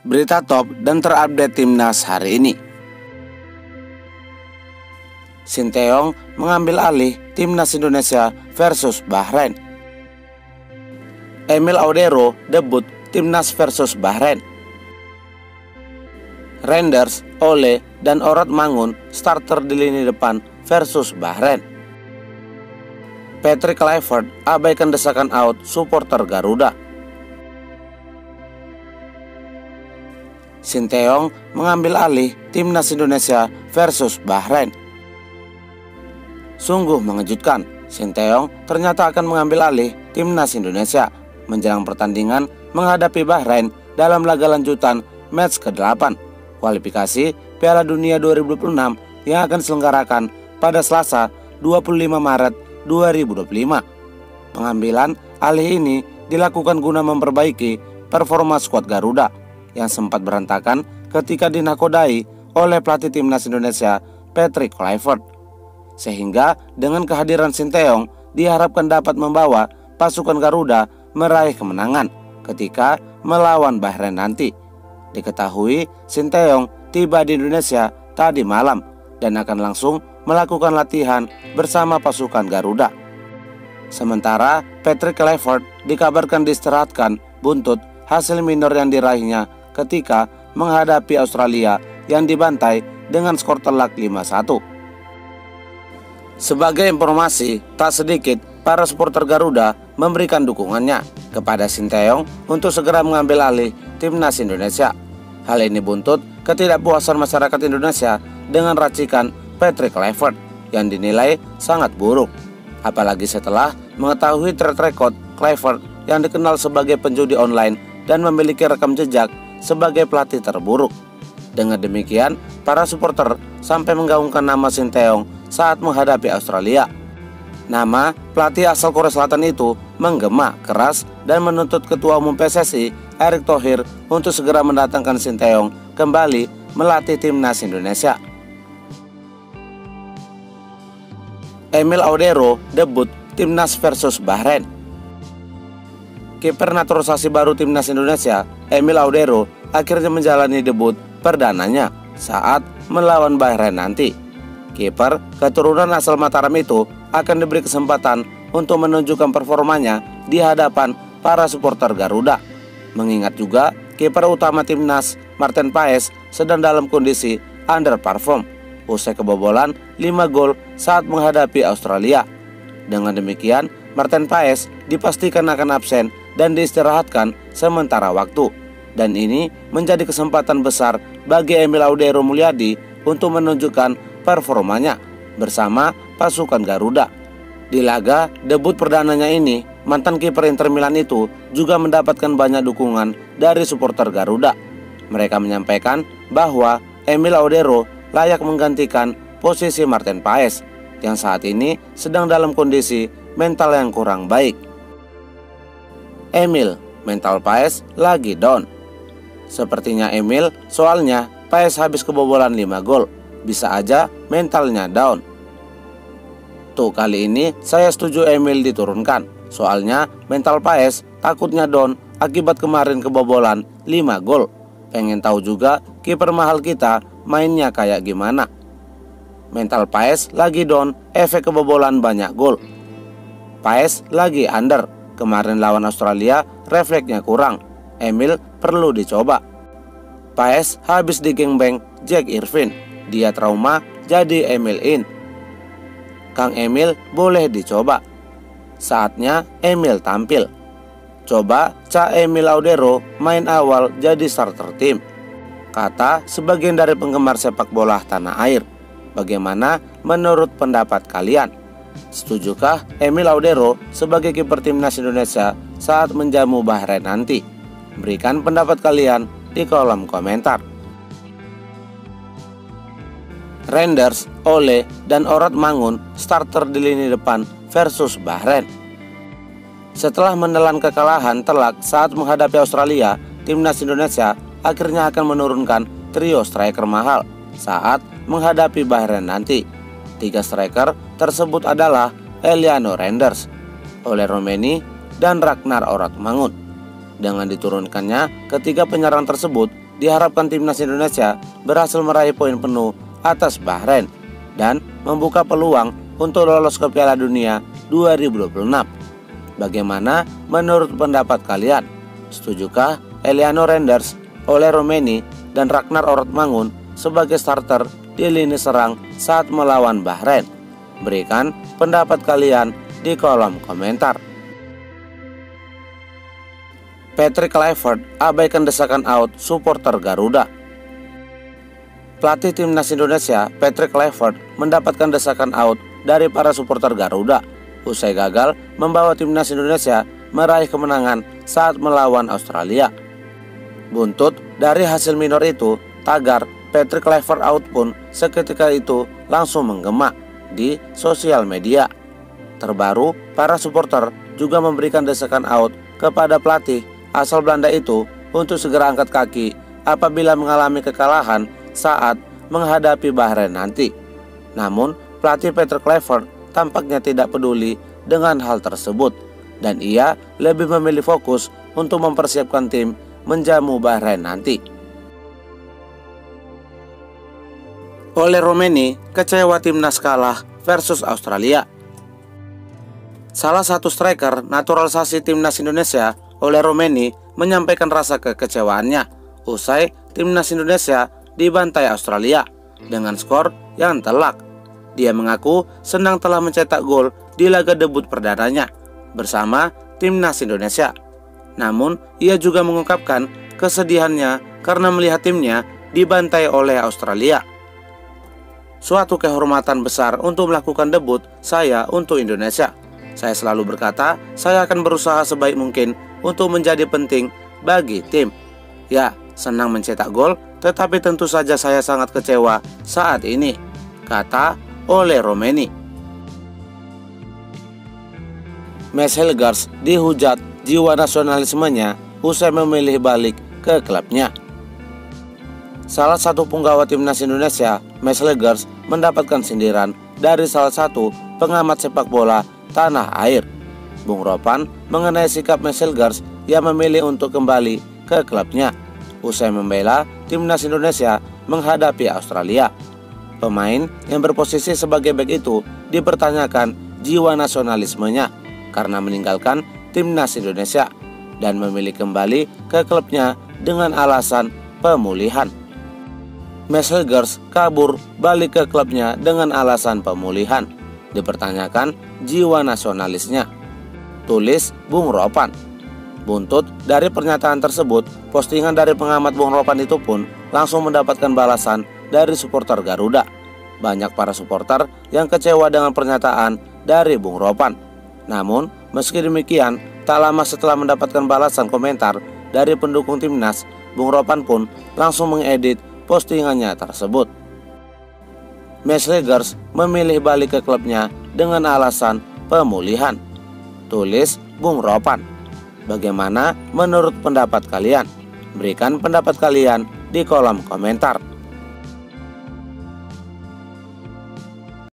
berita top dan terupdate timnas hari ini. Sinteyong mengambil alih timnas Indonesia versus Bahrain. Emil Audero debut timnas versus Bahrain. Reinders, Ole, dan Orad Mangun starter di lini depan versus Bahrain. Patrick Kluivert abaikan desakan out supporter Garuda. Sinteyong mengambil alih timnas Indonesia versus Bahrain. Sungguh mengejutkan, Sinteyong ternyata akan mengambil alih timnas Indonesia menjelang pertandingan menghadapi Bahrain dalam laga lanjutan match ke-8 kualifikasi Piala Dunia 2026 yang akan diselenggarakan pada Selasa 25 Maret 2025. Pengambilan alih ini dilakukan guna memperbaiki performa skuad Garuda yang sempat berantakan ketika dinakodai oleh pelatih timnas Indonesia Patrick Kluivert. Sehingga dengan kehadiran Sinteyong diharapkan dapat membawa pasukan Garuda meraih kemenangan ketika melawan Bahrain nanti. Diketahui Sinteyong tiba di Indonesia tadi malam dan akan langsung melakukan latihan bersama pasukan Garuda. Sementara Patrick Kluivert dikabarkan diistirahatkan buntut hasil minor yang diraihnya ketika menghadapi Australia yang dibantai dengan skor telak 5-1. Sebagai informasi, tak sedikit para supporter Garuda memberikan dukungannya kepada Sinteyong untuk segera mengambil alih timnas Indonesia. Hal ini buntut ketidakpuasan masyarakat Indonesia dengan racikan Patrick Kluivert yang dinilai sangat buruk. Apalagi setelah mengetahui track record Kluivert yang dikenal sebagai penjudi online dan memiliki rekam jejak sebagai pelatih terburuk. Dengan demikian, para supporter sampai menggaungkan nama Sinteyong saat menghadapi Australia. Nama pelatih asal Korea Selatan itu menggema keras dan menuntut Ketua Umum PSSI Erick Thohir untuk segera mendatangkan Sinteyong kembali melatih timnas Indonesia. Emil Audero debut timnas versus Bahrain. Kiper naturalisasi baru timnas Indonesia, Emil Audero, akhirnya menjalani debut perdananya saat melawan Bahrain nanti. Kiper keturunan asal Mataram itu akan diberi kesempatan untuk menunjukkan performanya di hadapan para supporter Garuda. Mengingat juga kiper utama timnas Marten Paes sedang dalam kondisi underperform usai kebobolan 5 gol saat menghadapi Australia. Dengan demikian, Marten Paes dipastikan akan absen dan diistirahatkan sementara waktu. Dan ini menjadi kesempatan besar bagi Emil Audero Mulyadi untuk menunjukkan performanya bersama pasukan Garuda. Di laga debut perdananya ini, mantan kiper Inter Milan itu juga mendapatkan banyak dukungan dari supporter Garuda. Mereka menyampaikan bahwa Emil Audero layak menggantikan posisi Marten Paes yang saat ini sedang dalam kondisi mental yang kurang baik. Emil, mental Paes lagi down. Sepertinya Emil, soalnya Paes habis kebobolan 5 gol. Bisa aja mentalnya down. Tuh, kali ini saya setuju Emil diturunkan. Soalnya mental Paes takutnya down akibat kemarin kebobolan 5 gol. Pengen tahu juga kiper mahal kita mainnya kayak gimana. Mental Paes lagi down efek kebobolan banyak gol. Paes lagi under. Kemarin lawan Australia refleksnya kurang. Emil perlu dicoba. Paes habis digengbeng Jack Irvine. Dia trauma jadi Emil in. Kang Emil boleh dicoba. Saatnya Emil tampil. Coba Ca Emil Audero main awal jadi starter tim, kata sebagian dari penggemar sepak bola tanah air. Bagaimana menurut pendapat kalian? Setujukah Emil Audero sebagai kiper timnas Indonesia saat menjamu Bahrain nanti? Berikan pendapat kalian di kolom komentar. Reinders, Ole, dan Orad Mangun starter di lini depan versus Bahrain. Setelah menelan kekalahan telak saat menghadapi Australia, timnas Indonesia akhirnya akan menurunkan trio striker mahal saat menghadapi Bahrain nanti. 3 striker tersebut adalah Eliano Reinders, Ole Romeni, dan Ragnar Orad Mangun. Dengan diturunkannya ketiga penyerang tersebut diharapkan timnas Indonesia berhasil meraih poin penuh atas Bahrain dan membuka peluang untuk lolos ke Piala Dunia 2026. Bagaimana menurut pendapat kalian? Setujukah Eliano Renders, Ole Roumanie, dan Ragnar Orotmangun sebagai starter di lini serang saat melawan Bahrain? Berikan pendapat kalian di kolom komentar. Patrick Kluivert abaikan desakan out supporter Garuda. Pelatih timnas Indonesia Patrick Kluivert mendapatkan desakan out dari para supporter Garuda usai gagal membawa timnas Indonesia meraih kemenangan saat melawan Australia. Buntut dari hasil minor itu, tagar Patrick Kluivert out pun seketika itu langsung menggema di sosial media. Terbaru, para supporter juga memberikan desakan out kepada pelatih asal Belanda itu untuk segera angkat kaki apabila mengalami kekalahan saat menghadapi Bahrain nanti. Namun, pelatih Patrick Kluivert tampaknya tidak peduli dengan hal tersebut dan ia lebih memilih fokus untuk mempersiapkan tim menjamu Bahrain nanti. Ole Roumanie kecewa timnas kalah versus Australia. Salah satu striker naturalisasi timnas Indonesia, Ole Roumanie, menyampaikan rasa kekecewaannya usai timnas Indonesia dibantai Australia dengan skor yang telak. Dia mengaku senang telah mencetak gol di laga debut perdananya bersama timnas Indonesia. Namun, ia juga mengungkapkan kesedihannya karena melihat timnya dibantai oleh Australia. Suatu kehormatan besar untuk melakukan debut saya untuk Indonesia. Saya selalu berkata, saya akan berusaha sebaik mungkin untuk menjadi penting bagi tim. Ya, senang mencetak gol, tetapi tentu saja saya sangat kecewa saat ini, kata Ole Roumanie. Max Hilgers dihujat jiwa nasionalismenya usai memilih balik ke klubnya. Salah satu punggawa timnas Indonesia, Max Hilgers, mendapatkan sindiran dari salah satu pengamat sepak bola tanah air, Bung Ropan, mengenai sikap Max Hilgers yang memilih untuk kembali ke klubnya usai membela timnas Indonesia menghadapi Australia. Pemain yang berposisi sebagai bek itu dipertanyakan jiwa nasionalismenya karena meninggalkan timnas Indonesia dan memilih kembali ke klubnya dengan alasan pemulihan. Max Hilgers kabur balik ke klubnya dengan alasan pemulihan. Dipertanyakan jiwa nasionalisnya, tulis Bung Ropan. Buntut dari pernyataan tersebut, postingan dari pengamat Bung Ropan itu pun langsung mendapatkan balasan dari supporter Garuda. Banyak para supporter yang kecewa dengan pernyataan dari Bung Ropan. Namun, meski demikian, tak lama setelah mendapatkan balasan komentar dari pendukung timnas, Bung Ropan pun langsung mengedit postingannya tersebut. Max Hilgers memilih balik ke klubnya dengan alasan pemulihan, tulis Bung Ropan. Bagaimana menurut pendapat kalian? Berikan pendapat kalian di kolom komentar.